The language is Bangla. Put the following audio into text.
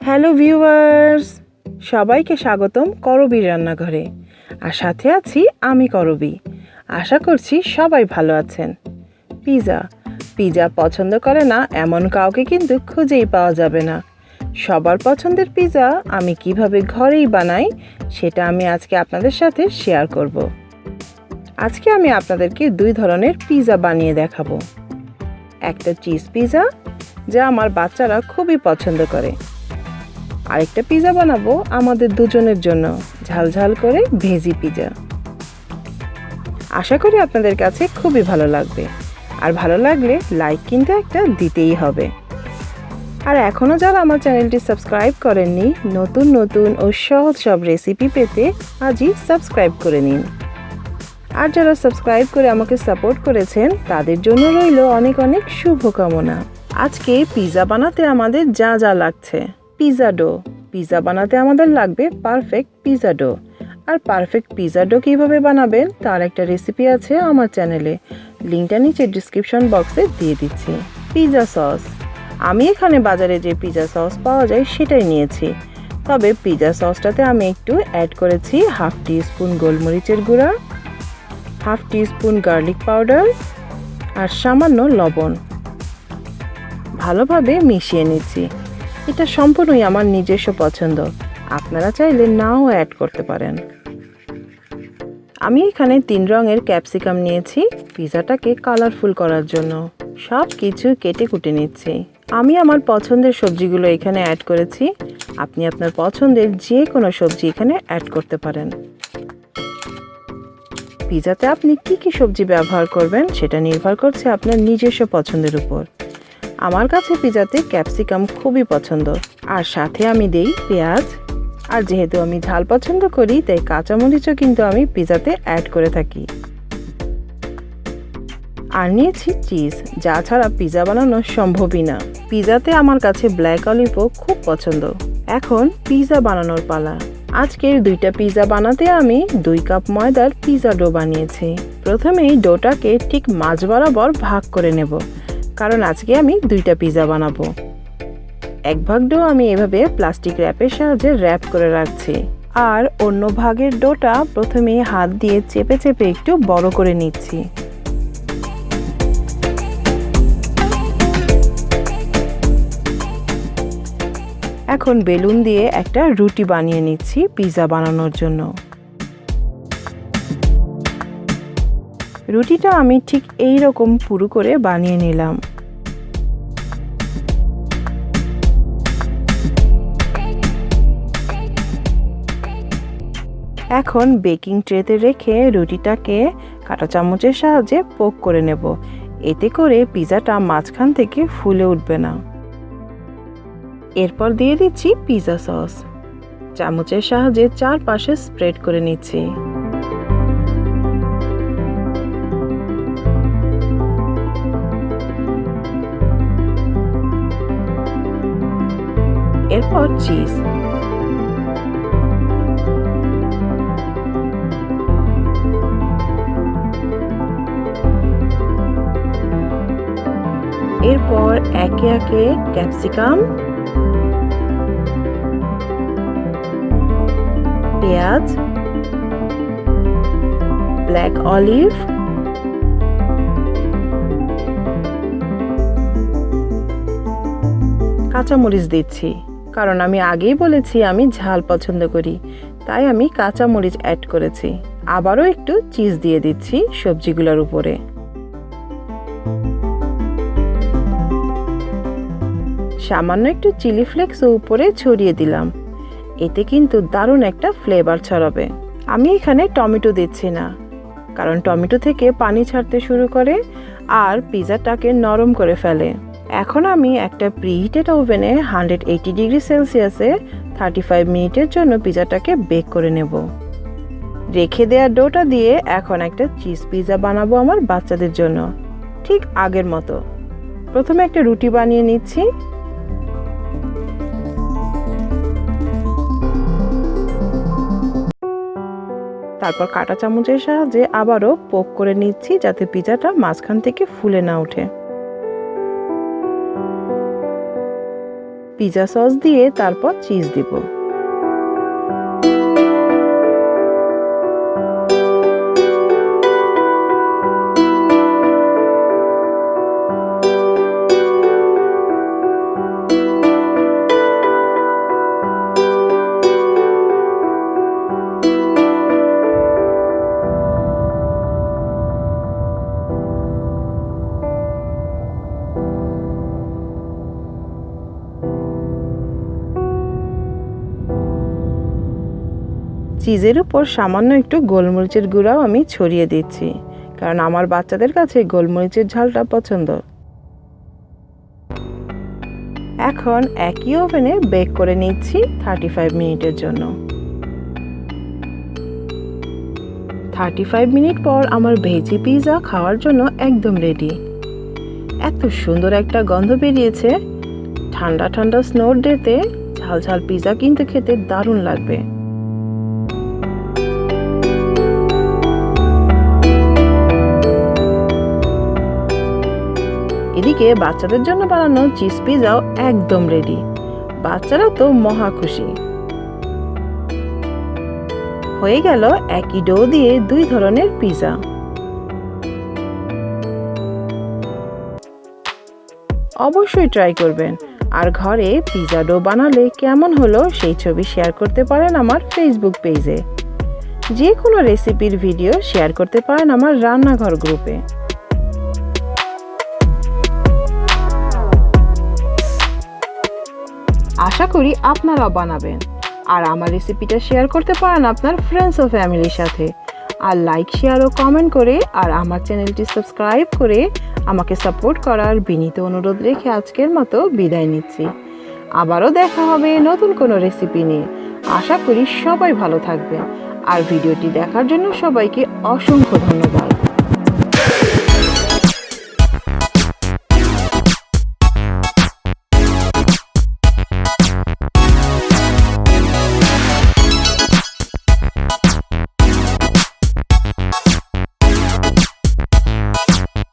হ্যালো ভিউয়ার্স, সবাইকে স্বাগতম করবীর রান্নাঘরে। আর সাথে আছি আমি করবী। আশা করছি সবাই ভালো আছেন। পিৎজা পছন্দ করে না এমন কাউকে কিন্তু খুঁজেই পাওয়া যাবে না। সবার পছন্দের পিৎজা আমি কিভাবে ঘরেই বানাই সেটা আমি আজকে আপনাদের সাথে শেয়ার করব। আজকে আমি আপনাদেরকে দুই ধরনের পিৎজা বানিয়ে দেখাবো। একটা চিজ পিৎজা, যা আমার বাচ্চারা খুবই পছন্দ করে। আরেকটা পিৎজা বানাবো আমাদের দুজনের জন্য, ঝালঝাল করে ভেজি পিৎজা। আশা করি আপনাদের কাছে খুবই ভালো লাগবে। আর ভালো লাগলে লাইক কিন্তু একটা দিতেই হবে। আর এখনও যারা আমার চ্যানেলটি সাবস্ক্রাইব করেননি, নতুন নতুন ও সহজ সব রেসিপি পেতে আজই সাবস্ক্রাইব করে নিন। আর যারা সাবস্ক্রাইব করে আমাকে সাপোর্ট করেছেন তাদের জন্য রইল অনেক অনেক শুভকামনা। আজকে পিৎজা বানাতে আমাদের যা যা লাগছে: পিৎজা বানাতে আমাদের লাগবে পারফেক্ট পিৎজা ডো। আর পারফেক্ট পিৎজা ডো কীভাবে বানাবেন তার একটা রেসিপি আছে আমার চ্যানেলে, লিঙ্কটা নিচে ডিসক্রিপশন বক্সে দিয়ে দিচ্ছি। পিৎজা সস, আমি এখানে বাজারে যে পিৎজা সস পাওয়া যায় সেটাই নিয়েছি। তবে পিৎজা সসটাতে আমি একটু অ্যাড করেছি হাফ টিস্পুন গোলমরিচের গুঁড়া, হাফ টিস্পুন গার্লিক পাউডার আর সামান্য লবণ। ভালোভাবে মিশিয়ে নিচ্ছি। এটা সম্পূর্ণই আমার নিজস্ব পছন্দ, আপনারা চাইলে নাও অ্যাড করতে পারেন। আমি এখানে 3 রঙের ক্যাপসিকাম নিয়েছি পিৎজাটাকে কালারফুল করার জন্য। সব কিছু কেটে কুটে নিচ্ছি। আমি আমার পছন্দের সবজিগুলো এখানে অ্যাড করেছি। আপনি আপনার পছন্দের যে কোনো সবজি এখানে অ্যাড করতে পারেন। পিৎজাতে আপনি কি সবজি ব্যবহার করবেন সেটা নির্ভর করছে আপনার নিজস্ব পছন্দের উপর। আমার কাছে পিৎজাতে ক্যাপসিকাম খুবই পছন্দ, আর সাথে আমি দেই পেঁয়াজ। আর যেহেতু আমি ঝাল পছন্দ করি তাই কাঁচামরিচও কিন্তু আমি পিৎজাতে অ্যাড করে থাকি। আর নিয়েছি চিজ, যা ছাড়া পিৎজা বানানো সম্ভবই না। পিৎজাতে আমার কাছে ব্ল্যাক অলিভও খুব পছন্দ। এখন পিৎজা বানানোর পালা। আজকের 2টা পিৎজা বানাতে আমি 2 কাপ ময়দার পিৎজা ডো বানিয়েছি। প্রথমেই ডোটাকে ঠিক মাঝ বরাবর ভাগ করে নেব, কারণ আজকে আমি 2টা পিৎজা বানাবো। এক ভাগ ডো আমি এভাবে প্লাস্টিক র্যাপের সাহায্যে র্যাপ করে রাখছি। আর অন্য ভাগের ডোটা প্রথমেই হাত দিয়ে চেপে চেপে একটু বড় করে নিচ্ছি। এখন বেলুন দিয়ে একটা রুটি বানিয়ে নিচ্ছি পিৎজা বানানোর জন্য। রুটিটা আমি ঠিক এই রকম পুরু করে বানিয়ে নিলাম। এখন বেকিং ট্রেতে রেখে রুটিটাকে কাঁটা চামচের সাহায্যে পোক করে নেব। এতে করে পিৎজাটা মাঝখান থেকে ফুলে উঠবে না। এরপর দিয়ে দিচ্ছি পিৎজা সস। চামচের সাহায্যে চারপাশে স্প্রেড করে নিচ্ছি। এরপর চিজ। এরপর একে একে ক্যাপসিকাম, পেঁয়াজ, ব্ল্যাক অলিভ, কাঁচামরিচ দিচ্ছি, কারণ আমি আগেই বলেছি আমি ঝাল পছন্দ করি, তাই আমি কাঁচামরিচ অ্যাড করেছি। আবারও একটু চিজ দিয়ে দিচ্ছি সবজিগুলোর উপরে। সামান্য একটু চিলি ফ্লেক্সও উপরে ছড়িয়ে দিলাম। এতে কিন্তু দারুণ একটা ফ্লেভার ছড়াবে। আমি এখানে টমেটো দিচ্ছি না, কারণ টমেটো থেকে পানি ছাড়তে শুরু করে আর পিৎজাটাকে নরম করে ফেলে। এখন আমি একটা প্রিহিটেড ওভেনে 180 ডিগ্রি সেলসিয়াসে 35 মিনিটের জন্য পিৎজাটাকে বেক করে নেব। রেখে দেওয়া ডোটা দিয়ে এখন একটা চিজ পিৎজা বানাবো আমার বাচ্চাদের জন্য, ঠিক আগের মতো। প্রথমে একটা রুটি বানিয়ে নিচ্ছি। তারপর কাঁটা চামচের সাহায্যে আবারও পোক করে নিচ্ছি, যাতে পিৎজাটা মাঝখান থেকে ফুলে না ওঠে। পিৎজা সস দিয়ে তারপর চিজ দিব। চিজের উপর সামান্য একটু গোলমরিচের গুঁড়াও আমি ছড়িয়ে দিচ্ছি, কারণ আমার বাচ্চাদের কাছে গোলমরিচের ঝালটা পছন্দ। এখন একই ওভেনে বেক করে নিচ্ছি 35 মিনিটের জন্য। 35 মিনিট পর আমার ভেজি পিৎজা খাওয়ার জন্য একদম রেডি। এত সুন্দর একটা গন্ধ বেরিয়েছে। ঠান্ডা ঠান্ডা স্নোর ডেতে ঝাল ঝাল পিৎজা কিন্তু খেতে দারুণ লাগবে। এদিকে বাচ্চাদের জন্য বানানো চিজ পিৎজাও একদম রেডি। বাচ্চারা তো মহা খুশি। হয়ে গেল একই ডো দিয়ে 2 ধরনের পিৎজা। অবশ্যই ট্রাই করবেন। আর ঘরে পিৎজা ডো বানালে কেমন হলো সেই ছবি শেয়ার করতে পারেন আমার ফেসবুক পেজে। যে কোনো রেসিপির ভিডিও শেয়ার করতে পারেন আমার রান্নাঘর গ্রুপে। আশা করি আপনারাও বানাবেন। আর আমার রেসিপিটা শেয়ার করতে পারেন আপনার ফ্রেন্ডস ও ফ্যামিলির সাথে। আর লাইক, শেয়ার ও কমেন্ট করে আর আমার চ্যানেলটি সাবস্ক্রাইব করে আমাকে সাপোর্ট করার বিনীত অনুরোধ রেখে আজকের মতো বিদায় নিচ্ছি। আবারও দেখা হবে নতুন কোনো রেসিপি নিয়ে। আশা করি সবাই ভালো থাকবেন। আর ভিডিওটি দেখার জন্য সবাইকে অসংখ্য ধন্যবাদ।